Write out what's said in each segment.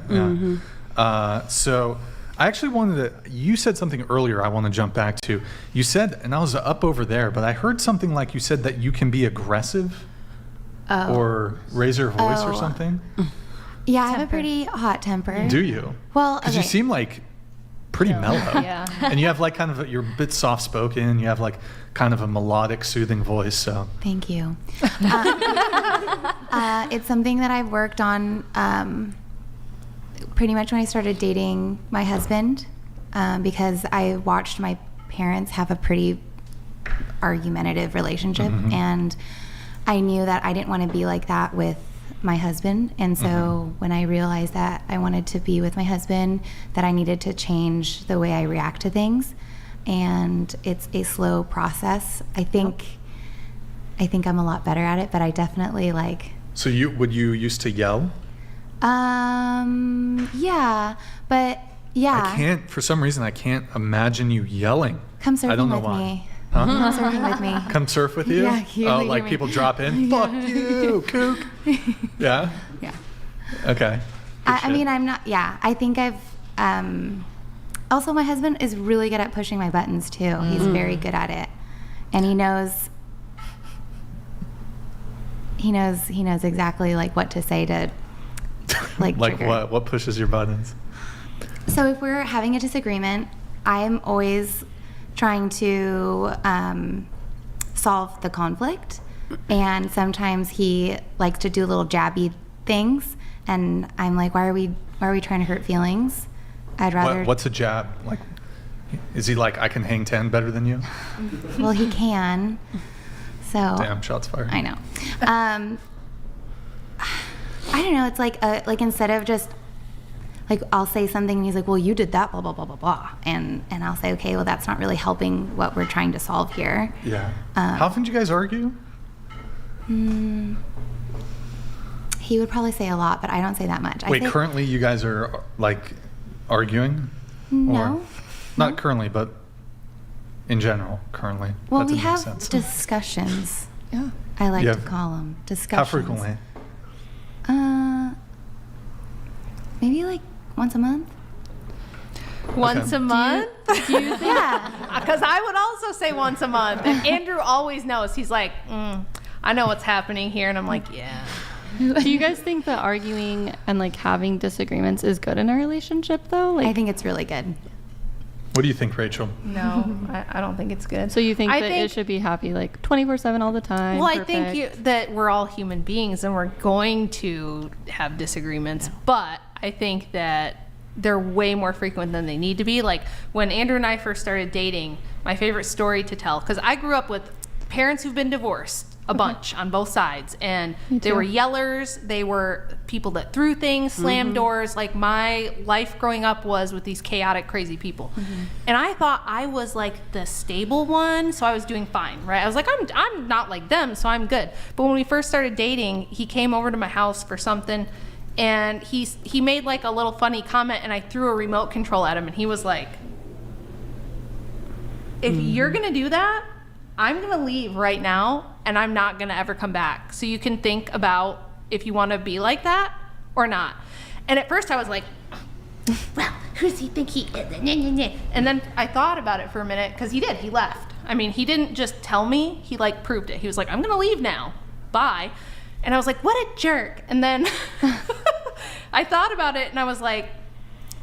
Yeah. So I actually you said something earlier I want to jump back to. You said, and I was up over there, but I heard something like you said that you can be aggressive or raise your voice or something. Yeah, I have a pretty hot temper. Do you? Well, because you seem like pretty mellow. Yeah. And you have like kind of, you're a bit soft spoken. You have like kind of a melodic, soothing voice. So Thank you. It's something that I've worked on pretty much when I started dating my husband, because I watched my parents have a pretty argumentative relationship, and I knew that I didn't want to be like that with my husband. And so when I realized that I wanted to be with my husband, that I needed to change the way I react to things. And it's a slow process. I think I'm a lot better at it, but I definitely So you used to yell? Yeah, but yeah. For some reason, I can't imagine you yelling. Come surfing I don't know with why. me. Huh? Come surfing with me. Come surf with you? Yeah, you Oh, hear like me. people drop in? Fuck you, kook. Yeah? Yeah. Okay. I mean, I'm not, yeah. I think I've, also my husband is really good at pushing my buttons too. He's very good at it. And he knows exactly like what to say to like trigger. What pushes your buttons? So if we're having a disagreement, I'm always trying to solve the conflict, and sometimes he likes to do little jabby things, and I'm like, why are we trying to hurt feelings? I'd rather. What's a jab? Like, is he like, I can hang 10 better than you? Well, he can. So. Damn, shots fired. I know. I don't know. It's like instead of just like I'll say something and he's like, well, you did that, blah blah blah blah blah, and I'll say, okay, well, that's not really helping what we're trying to solve here. Yeah. How often do you guys argue? He would probably say a lot, but I don't say that much. Wait, currently you guys are like arguing? No. Or, not currently, but in general, currently. Well, That we doesn't make have sense. discussions. Yeah. I like You to have- call them discussions. How frequently? Maybe like once a month. Once a month? Do you think? Yeah. Because I would also say once a month. And Andrew always knows. He's like, I know what's happening here. And I'm like, yeah. Do you guys think that arguing and like having disagreements is good in a relationship though? Like, I think it's really good. What do you think, Rachel? No, I don't think it's good. so you think I that think- it should be happy like 24/7 all the time? Well, I perfect? think that we're all human beings and we're going to have disagreements, but I think that they're way more frequent than they need to be. Like when Andrew and I first started dating, my favorite story to tell, because I grew up with parents who've been divorced a bunch on both sides, and they were yellers, they were people that threw things, slammed doors. Like my life growing up was with these chaotic, crazy people. And I thought I was like the stable one, so I was doing fine, right? I was like, I'm not like them, so I'm good. But when we first started dating, he came over to my house for something, and he made like a little funny comment, and I threw a remote control at him, and he was like, if you're gonna do that, I'm gonna leave right now, and I'm not gonna ever come back. So you can think about if you wanna be like that or not. And at first I was like, well, who does he think he is? And then I thought about it for a minute, because he did, he left. I mean, he didn't just tell me, he like proved it. He was like, I'm gonna leave now, bye. And I was like, what a jerk. And then I thought about it and I was like,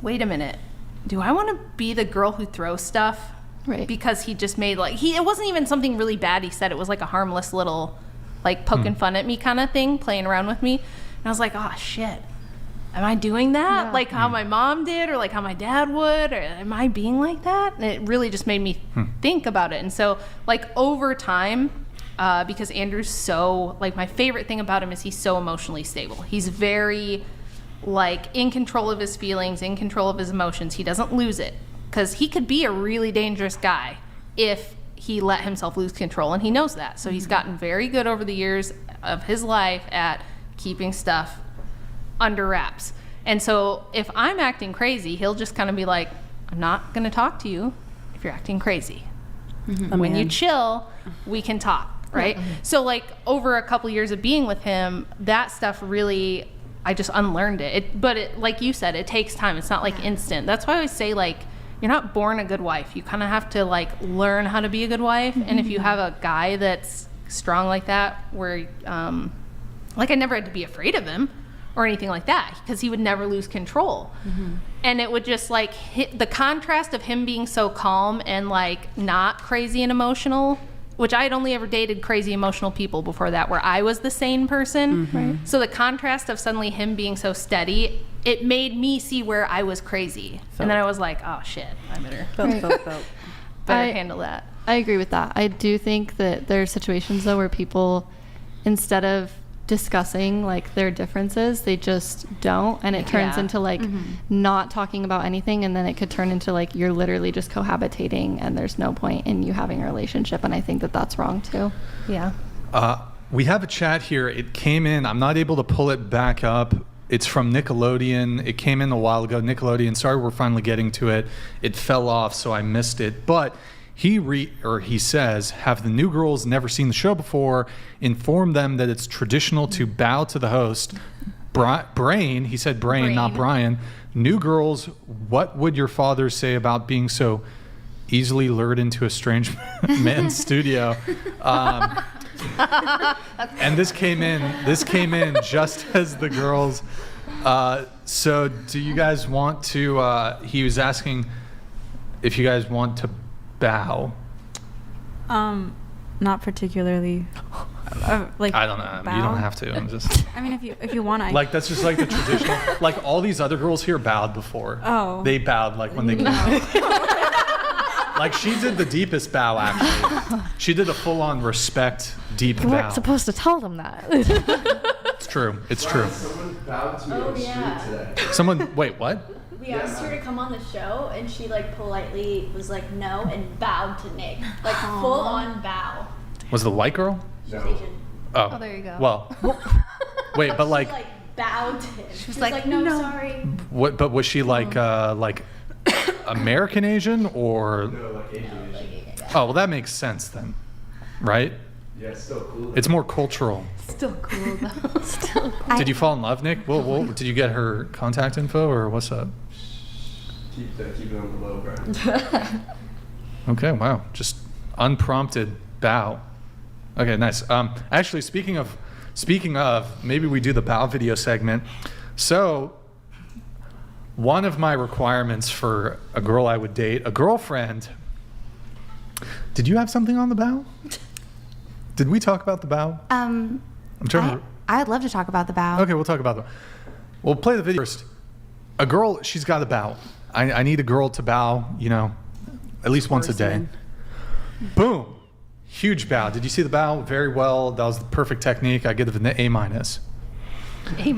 wait a minute, do I wanna be the girl who throws stuff? Right. Because he just made like, it wasn't even something really bad he said. It was like a harmless little, like poking fun at me kind of thing, playing around with me. And I was like, oh shit, am I doing that? Yeah. Like how my mom did, or like how my dad would, or am I being like that? And it really just made me think about it. And so like over time, because Andrew's so, like my favorite thing about him is he's so emotionally stable. He's very like in control of his feelings, in control of his emotions. He doesn't lose it. Because he could be a really dangerous guy if he let himself lose control, and he knows that. So he's gotten very good over the years of his life at keeping stuff under wraps. And so if I'm acting crazy, he'll just kind of be like, I'm not going to talk to you if you're acting crazy. When you chill, we can talk, right? So like over a couple years of being with him, that stuff really I just unlearned it. But it, like you said, it takes time. It's not like instant. That's why I always say, like, you're not born a good wife. You kind of have to, like, learn how to be a good wife. And if you have a guy that's strong like that, where, like, I never had to be afraid of him or anything like that, because he would never lose control. And it would just, like, hit the contrast of him being so calm and, like, not crazy and emotional, which I had only ever dated crazy emotional people before that, where I was the sane person. Right. So the contrast of suddenly him being so steady, it made me see where I was crazy. And then I was like, oh shit, I better I- handle that. I agree with that. I do think that there are situations though where people, instead of discussing like their differences, they just don't, and it turns Yeah. into like not talking about anything, and then it could turn into like you're literally just cohabitating and there's no point in you having a relationship, and I think that that's wrong too. Yeah. We have a chat here. It came in. I'm not able to pull it back up. It's from Nickelodeon. It came in a while ago. Nickelodeon. Sorry, we're finally getting to it. It fell off, so I missed it. But he says, have the new girls never seen the show before? Inform them that it's traditional to bow to the host. Brain. He said Brain, not Brian. New girls, what would your father say about being so easily lured into a strange man's studio? And this came in just as the girls. So do you guys want to? He was asking if you guys want to bow. Not particularly. Like I don't know. bow? You don't have to. I'm just I mean, if you want, I like that's just like the traditional. Like all these other girls here bowed before. Oh. They bowed like when they came out. Like she did the deepest bow actually. She did a full-on respect deep You bow. weren't supposed to tell them that. It's true. It's true. Someone bowed to me on the street today. Someone. Wait. What? We asked her to come on the show, and she like politely was like no and bowed to Nick, like full on bow. Was it the white girl? She's Asian. Oh. there you go. Well. Wait, but She like, like bowed to him. She was like, no, "No." sorry. what? But was she like American Asian or? No, like Asian. Oh, well, that makes sense then, right? Yeah, it's still cool. It's more cultural. Still cool though. Did you fall in love, Nick? Well, did you get her contact info or what's up? Keep it on the low, bro. Okay, wow, just unprompted bow. Okay, nice. Actually, speaking of, maybe we do the bow video segment. So, one of my requirements for a girl I would date, a girlfriend. Did you have something on the bow? Did we talk about the bow? I'm trying to. I'd love to talk about the bow. Okay, we'll talk about that. We'll play the video first. A girl, she's got to bow. I need a girl to bow, at least once a day. Boom. Huge bow. Did you see the bow? Very well. That was the perfect technique. I give it an A-. A minus. A-. You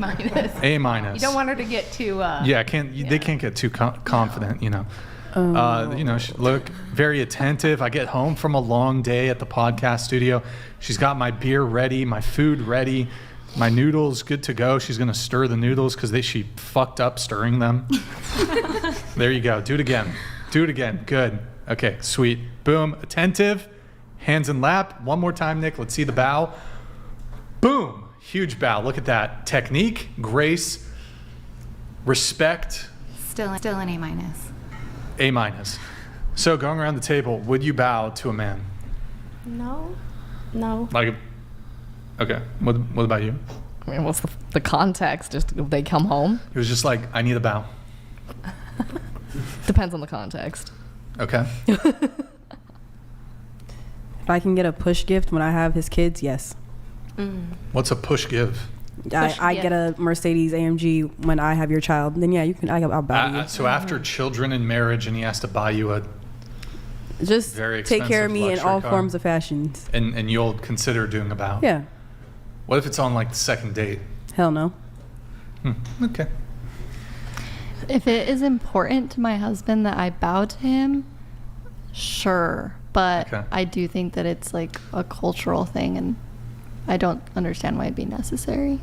don't want her to get too. Yeah, they can't get too confident, She look very attentive. I get home from a long day at the podcast studio. She's got my beer ready, my food ready, my noodles good to go. She's gonna stir the noodles because she fucked up stirring them. There you go. Do it again. Good. Okay, sweet. Boom. Attentive. Hands in lap. One more time, Nick. Let's see the bow. Boom. Huge bow. Look at that. Technique, grace, respect. Still an A-. A-. So going around the table, would you bow to a man? No. Like, okay. What about you? I mean, what's the context? Just if they come home? It was just like, I need a bow. Depends on the context. Okay. if I can get a push gift when I have his kids, yes. What's a push give? I get a Mercedes AMG when I have your child. Then yeah, you can. I'll bow to you. So after children and marriage, and he has to buy you a, Just very take care of me in expensive all luxury car. forms of fashions. and you'll consider doing a bow. Yeah. What if it's on like the second date? Hell no. Okay. If it is important to my husband that I bow to him, sure. But Okay. I do think that it's like a cultural thing, and I don't understand why it'd be necessary.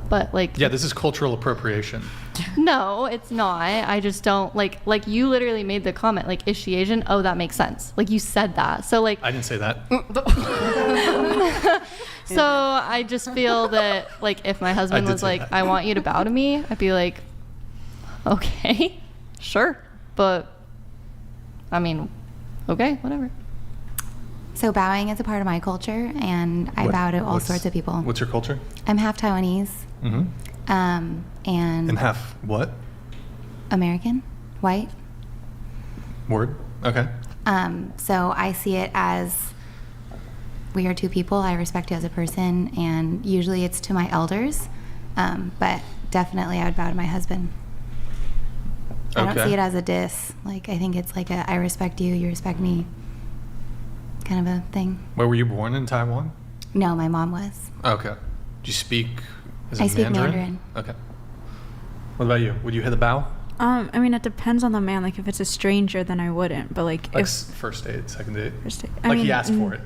But like, Yeah, this is cultural appropriation. no, it's not. I just don't like you literally made the comment, like, is she Asian? Oh, that makes sense. Like you said that. So like, I didn't say that. So I just feel that, like, if my husband did was say like, that. I want you to bow to me, I'd be like, okay, sure. But, I mean, okay, whatever. So bowing is a part of my culture, and I What- bow to all what's- sorts of people. What's your culture? I'm half Taiwanese, Mm-hmm. and And half what? American, white. Word? Okay. So I see it as we are two people. I respect you as a person, and usually it's to my elders, but definitely I would bow to my husband. I don't Okay. see it as a diss. Like, I think it's like a I respect you, you respect me kind of a thing. Where were you born in Taiwan? No, my mom was. Okay. Do you speak? Is I it speak Mandarin. Okay. What about you? Would you hit the bow? I mean, it depends on the man. Like, if it's a stranger, then I wouldn't. But like, Like if first date, second date? first date- Like he asked for it.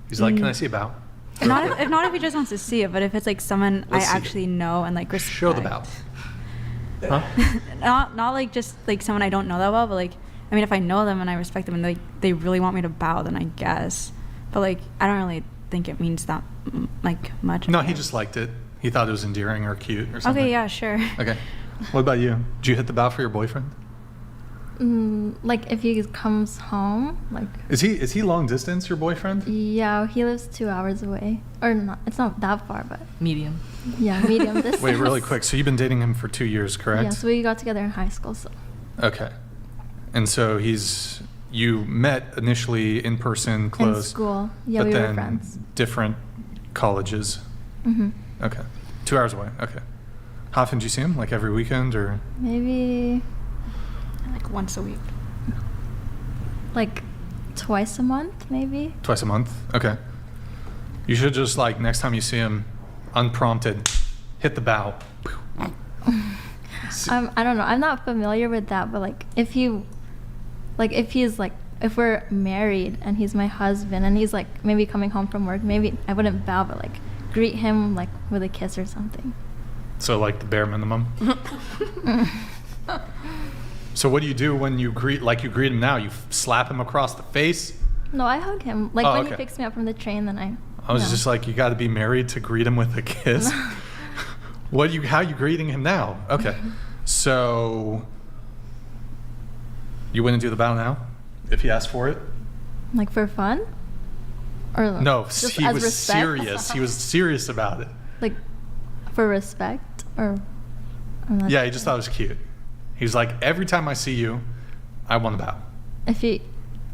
He's like, "Can I see a bow?" not if he just wants to see it, but if it's like someone Let's see I it. actually know and like respect. Show the bow. Huh? Not like just like someone I don't know that well, but like, I mean, if I know them and I respect them and they really want me to bow, then I guess. But like, I don't really think it means that like much. No, he just liked it. He thought it was endearing or cute or something. Okay, yeah, sure. Okay. What about you? Did you hit the bow for your boyfriend? Like, if he comes home, like, Is he long distance, your boyfriend? yeah, he lives 2 hours away. Or not, it's not that far, but Medium. yeah, medium distance. Wait, really quick. So you've been dating him for 2 years, correct? Yeah, so we got together in high school, so. Okay. And so you met initially in person, close. In school. Yeah, but we were then friends. different colleges. Hmm. Okay. 2 hours away. Okay. How often do you see him? Like every weekend or? Maybe Like once a week. like twice a month, maybe. Twice a month? Okay. You should just, like, next time you see him, unprompted, hit the bow. See- I don't know. I'm not familiar with that, but like if we're married and he's my husband and he's like maybe coming home from work, maybe I wouldn't bow, but like greet him like with a kiss or something. So, like, the bare minimum? So what do you do when you greet him now? You slap him across the face? No, I hug him. Like Oh, when okay. he picks me up from the train, then I was no. just like, you got to be married to greet him with a kiss? How are you greeting him now? Okay. So you wouldn't do the bow now if he asked for it? Like for fun? Or No, just he as was respect? serious. He was serious about it. Like for respect or I'm not Yeah, he sure. just thought it was cute. He was like, every time I see you, I want to bow. If he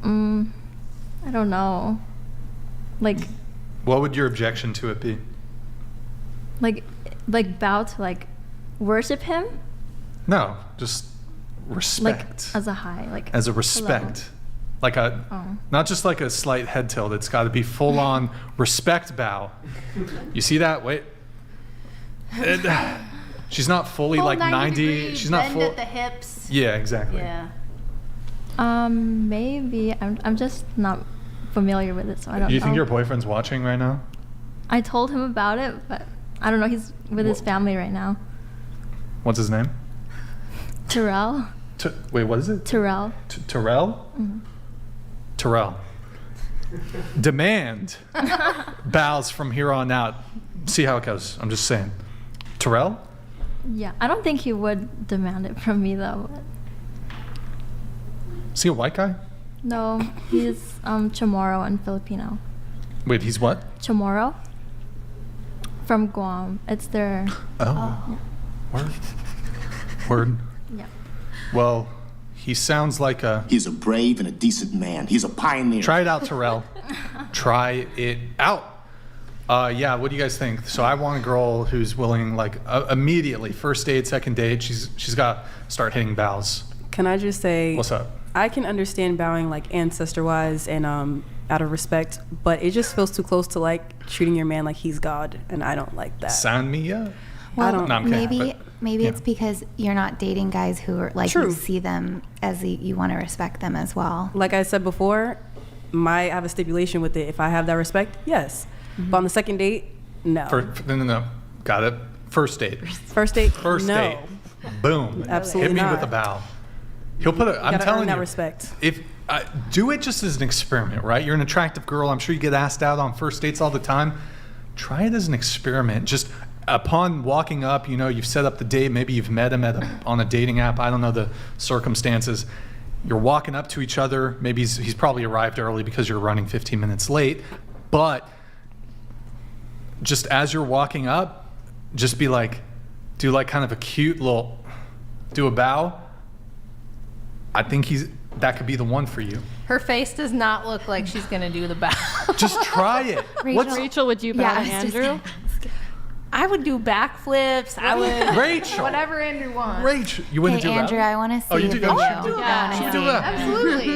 I don't know. Like What would your objection to it be? like bow to like worship him? No, just respect. Like as a high, like As a hello. respect. Like Oh. not just like a slight head tilt. It's got to be full on respect bow. You see that? Wait. She's not fully Full like 90. degree She's not bend full. at the hips. Yeah, exactly. Yeah. Maybe I'm just not familiar with it, so I don't know. Do you think your boyfriend's watching right now? I told him about it, but I don't know. He's with his family right now. What's his name? Terrell. Wait, what is it? Terrell. Terrell? Mhm. Terrell. Demand bows from here on out. See how it goes. I'm just saying. Terrell? Yeah, I don't think he would demand it from me though. But Is he a white guy? no, he's Chamorro and Filipino. Wait, he's what? Chamorro. From Guam. It's their. Oh. Word. Word. Yeah. Well, he sounds like a. He's a brave and a decent man. He's a pioneer. Try it out, Terrell. Try it out. Yeah, what do you guys think? So I want a girl who's willing, like, immediately, first date, second date, she's got to start hitting bows. Can I just say, What's up? I can understand bowing like ancestor-wise and out of respect, but it just feels too close to like treating your man like he's God, and I don't like that. Sign me up. Well, don't- No, I'm kidding, maybe but- it's because you're not dating guys who are like True. you see them as you want to respect them as well. Like I said before, I have a stipulation with it. If I have that respect, yes. But on the second date, no. No. Got it. First date. First date, First no. date. Boom. Absolutely Hit me not. with a bow. He'll put it. I'm Gotta telling earn you. that respect. If do it just as an experiment, right? You're an attractive girl. I'm sure you get asked out on first dates all the time. try it as an experiment. Just upon walking up, you've set up the date. Maybe you've met him on a dating app. I don't know the circumstances. You're walking up to each other. Maybe he's probably arrived early because you're running 15 minutes late. But just as you're walking up, just be like, do like kind of a cute little, do a bow. I think that could be the one for you. Her face does not look like she's gonna do the bow. Just try it. Rachel, would you bow to Andrew? I would do backflips. I would Rachel. whatever Andrew wants. Rachel, you wouldn't Hey, do that? Andrew, I want to see Oh, you the do. video. Oh, you do that. I You wanna do see- that.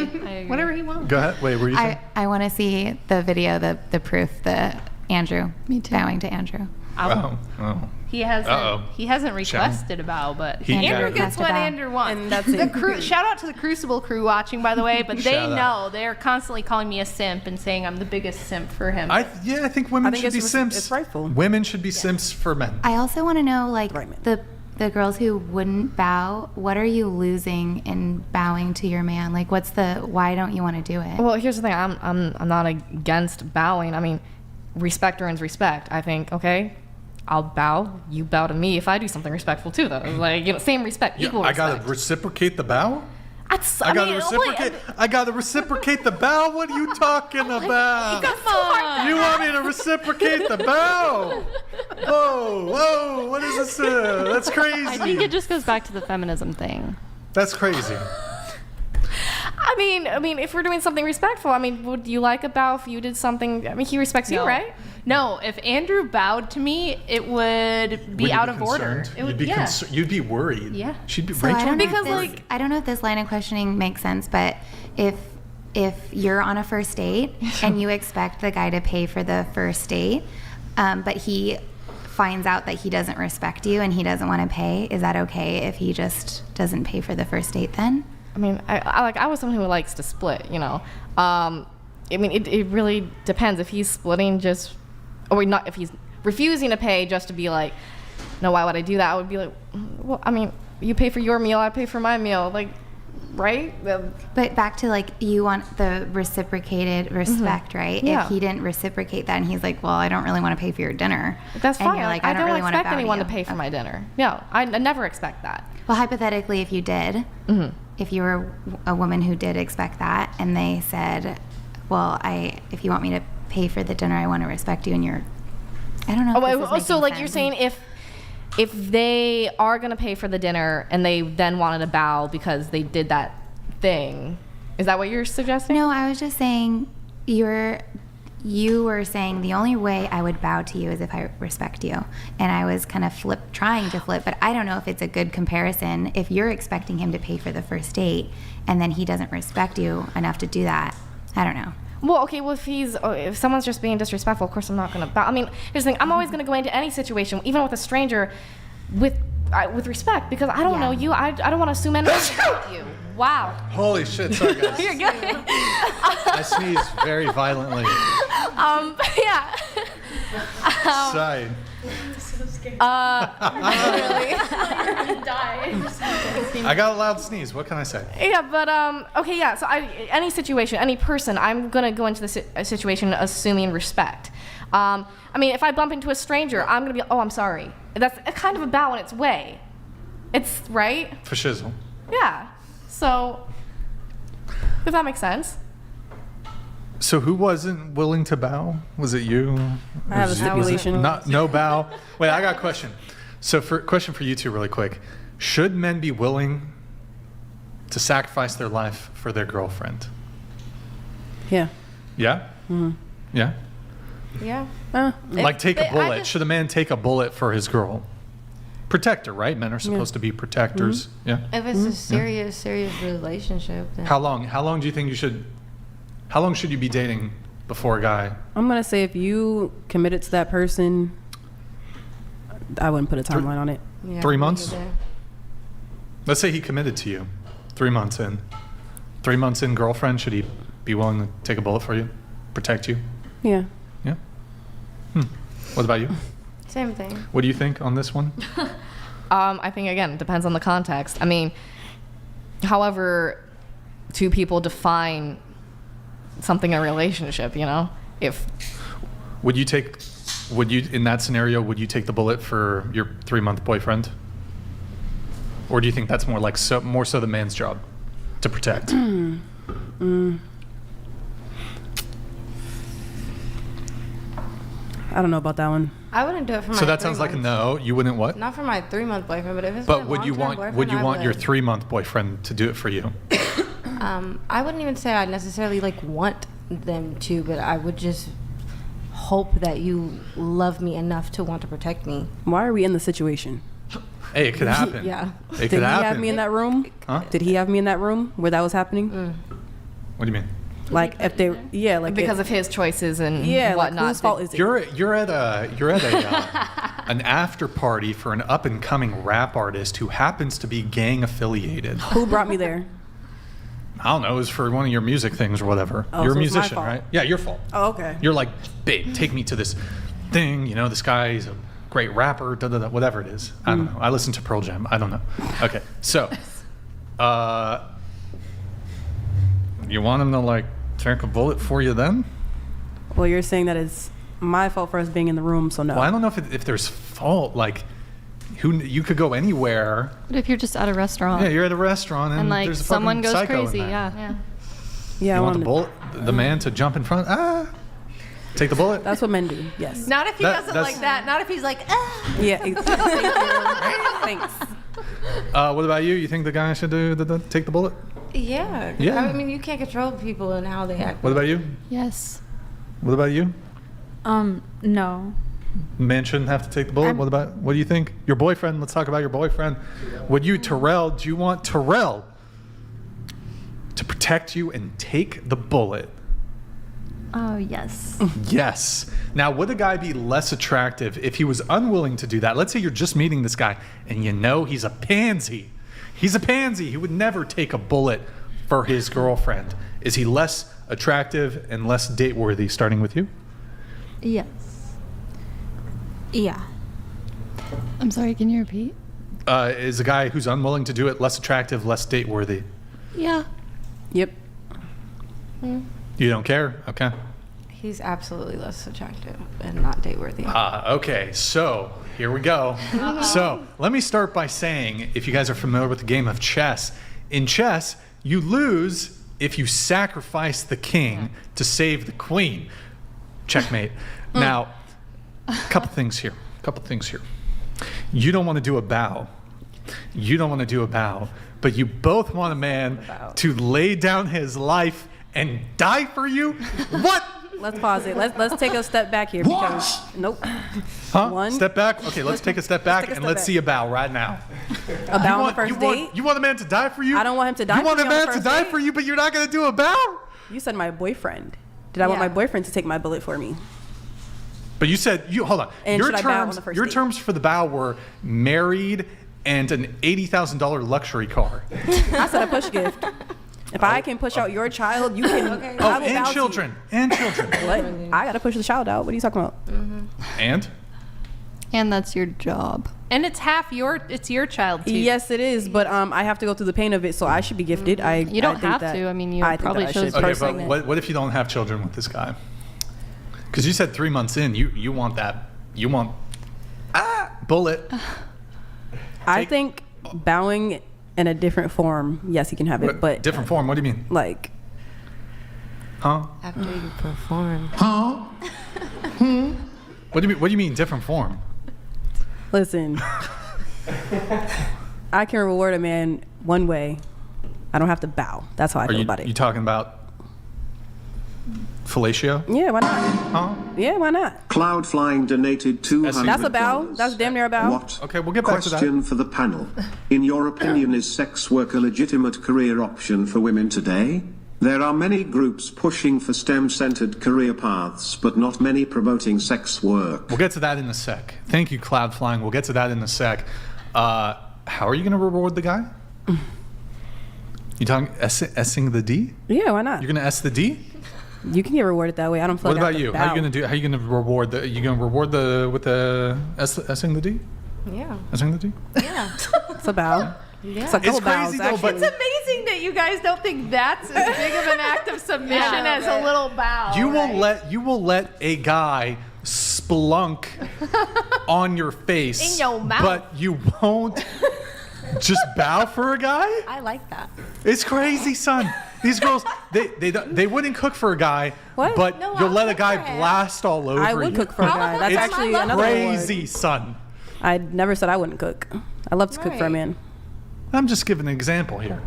Absolutely. Whatever he wants. Go ahead. Wait, what were you saying? I want to see the video, the proof, the Andrew bowing to Andrew. Oh. He hasn't. Uh-oh. He hasn't requested a bow, but He- Andrew yeah. gets what Request a bow. Andrew wants. And that's the it. crew. Shout out to the Crucible crew watching, by the way. But they Shout out. know they're constantly calling me a simp and saying I'm the biggest simp for him. I think women I think should be it's simps. it's rightful. Women should be simps for men. I also want to know, like, Right, man. the girls who wouldn't bow, what are you losing in bowing to your man? Like, why don't you want to do it? Well, here's the thing. I'm not against bowing. I mean, respect earns respect. I think, okay, I'll bow. You bow to me if I do something respectful too, though. Like, same respect, equal I respect. gotta reciprocate the bow. I gotta mean, reciprocate. I gotta reciprocate the bow. What are you talking about? You want me to reciprocate the bow? Whoa! What is this? That's crazy. I think it just goes back to the feminism thing. That's crazy. I mean, if we're doing something respectful, I mean, would you like a bow if you did something? I mean, he respects you, No. right? No, if Andrew bowed to me, it would be Would you out of order. concerned? It would, You'd be yeah. you'd be worried. Yeah. She'd be So I Rachel. don't know Because, if this, like- I don't know if this line of questioning makes sense, but if you're on a first date and you expect the guy to pay for the first date, but he finds out that he doesn't respect you and he doesn't want to pay, is that okay if he just doesn't pay for the first date then? I mean, I was someone who likes to split, I mean, it really depends. If he's splitting if he's refusing to pay just to be like, no, why would I do that? I would be like, well, I mean, you pay for your meal, I pay for my meal, like, right? But back to, like, you want the reciprocated respect, right? Yeah. If he didn't reciprocate that and he's like, well, I don't really want to pay for your dinner. That's and fine. you're like, I I don't really want to expect bow anyone to to you. pay for my dinner. No, I never expect that. Well, hypothetically, if you did, if you were a woman who did expect that, and they said, "Well, if you want me to pay for the dinner, I want to respect you," and I don't know. If this is So making like you're sense. saying if they are gonna pay for the dinner and they then wanted to bow because they did that thing, is that what you're suggesting? No, I was just saying you were saying the only way I would bow to you is if I respect you. And I was kind of trying to flip, but I don't know if it's a good comparison. If you're expecting him to pay for the first date and then he doesn't respect you enough to do that, I don't know. Well, okay. Well, if someone's just being disrespectful, of course I'm not gonna bow. I mean, here's the thing. I'm always gonna go into any situation, even with a stranger, with respect, because I don't know you. I don't want to assume anything about you. Wow. Holy shit! Sorry, guys. You're good. I sneezed very violently. But yeah. Sorry. I got a loud sneeze. What can I say? Yeah, but okay, yeah. So any situation, any person, I'm gonna go into the situation assuming respect. I mean, if I bump into a stranger, I'm gonna be, oh, I'm sorry. That's a kind of a bow in its way. It's right. For shizzle. Yeah. So, does that make sense? So who wasn't willing to bow? Was it you? I have a Was it- stipulation. No bow. Wait, I got a question. So question for you two really quick. Should men be willing to sacrifice their life for their girlfriend? Yeah. Yeah? Yeah? Yeah. Like take a I bullet. just- Should a man take a bullet for his girl? Protector, right? Men are supposed to be protectors. Yeah. If it's a serious relationship, then How long? How long do you think you should? How long should you be dating before a guy? I'm gonna say if you committed to that person, I wouldn't put a timeline on it. yeah, 3 me months? either. Let's say he committed to you. 3 months in. 3 months in, girlfriend. Should he be willing to take a bullet for you, protect you? Yeah. Yeah. What about you? Same thing. What do you think on this one? I think again, it depends on the context. I mean, however, two people define something a relationship. If Would you take Would you, in that scenario, would you take the bullet for your 3-month boyfriend? Or do you think that's more like more so the man's job to protect? I don't know about that one. I wouldn't do it for my So that 3 sounds like a months. no. You wouldn't what? Not for my 3-month boyfriend, but if it's But my would you long-term want boyfriend, I your would. 3-month boyfriend to do it for you? I wouldn't even say I necessarily like want them to, but I would just hope that you love me enough to want to protect me. Why are we in the situation? Hey, it could happen. Yeah. It Did could he happen. have me in that room? Huh? Did he have me in that room where that was happening? What do you mean? Like if they, like Because of his choices and like whatnot. whose fault is it? You're at an after party for an up and coming rap artist who happens to be gang affiliated. Who brought me there? I don't know. It was for one of your music things or whatever. Oh, You're a so it's my musician, fault. right? Yeah, your fault. Oh, okay. You're like, babe, take me to this thing. You know, this guy, he's a great rapper, whatever it is. I don't know. I listen to Pearl Jam. I don't know. Okay, so, you want him to like take a bullet for you then? Well, you're saying that it's my fault for us being in the room, so no. Well, I don't know if there's fault. Like, you could go anywhere. What if you're just at a restaurant? Yeah, you're at a restaurant and, and like there's a someone fucking goes psycho in crazy? there. Yeah. Yeah, I You want the wanted- bullet, the man to jump in front? Take the bullet. That's what men do. Yes. Not if he doesn't that's- like that. Not if he's like, ah. Yeah. Thank you. Thanks. What about you? You think the guy should take the bullet? Yeah. Yeah. I mean, you can't control people and how they act. What about you? Yes. What about you? No. Man shouldn't have to take the bullet. What do you think? Your boyfriend. Let's talk about your boyfriend. Would you, Terrell? Do you want Terrell to protect you and take the bullet? Oh, yes. Yes. Now, would a guy be less attractive if he was unwilling to do that? Let's say you're just meeting this guy and you know he's a pansy. He's a pansy. He would never take a bullet for his girlfriend. Is he less attractive and less date-worthy, starting with you? Yes. Yeah. I'm sorry, can you repeat? Is a guy who's unwilling to do it less attractive, less date-worthy? Yeah. Yep. You don't care? Okay. He's absolutely less attractive and not date worthy. Okay, so here we go. So let me start by saying, if you guys are familiar with the game of chess, in chess, you lose if you sacrifice the king to save the queen. Checkmate. Now, a couple things here. You don't want to do a bow. But you both want a man to lay down his life and die for you? What? Let's pause it. Let's take a step back here because nope. Huh? One. Step back? Okay, let's take a step back take a and step let's back. see a bow right now. A bow on the first date. You want a man to die for you? I don't want him to die You want for a me on the man to first die date? for you, but you're not going to do a bow? You said my boyfriend. Did I want Yeah. my boyfriend to take my bullet for me? But you said, hold on. And should I bow on the first your date? terms for the bow were married and an $80,000 luxury car. I said a push gift. If I can push out your child, you can. Oh, I will bow and to you. children. And children. What? I gotta push the child out. What are you talking about? And? And that's your job. And it's it's your child too. Yes, it is. But I have to go through the pain of it, so I should be gifted. You don't have to. I mean, you probably chose Okay, person. but what if you don't have children with this guy? Because you said 3 months in, you want that. You want bullet. I think bowing in a different form. Yes, he can have it, but different form. What do you mean? like Huh? After you perform. Huh? What do you mean different form? listen. I can reward a man one way. I don't have to bow. That's how I feel about it. You talking about fellatio? Yeah, why not? Huh? Yeah, why not? Cloud Flying donated $200. That's a bow. That's damn near a bow. What? Okay, we'll get back to that. Question for the panel. In your opinion, is sex work a legitimate career option for women today? There are many groups pushing for STEM-centered career paths, but not many promoting sex work. We'll get to that in a sec. Thank you, Cloud Flying. We'll get to that in a sec. How are you going to reward the guy? You talking S-ing the D? Yeah, why not? You're going to S the D? You can get rewarded that way. I don't feel What like I about have to you? bow. How you going to do? How you going to reward the? You going to reward the with the S-ing the D? Yeah. S-ing the D? Yeah. It's a bow. Yeah. It's a couple It's crazy bows, though, actually. but It's amazing that you guys don't think that's as big of an act of submission as a little bow. You will let a guy splunk on your face, In your mouth. but you won't just bow for a guy? I like that. It's crazy, son. These girls, they wouldn't cook for a guy, What? but No, you'll I'll let a cook guy for him. blast all over I would you. cook for a guy. That's It's actually I love another crazy, word. son. I never said I wouldn't cook. I love to cook for a Right. man. I'm just giving an example here.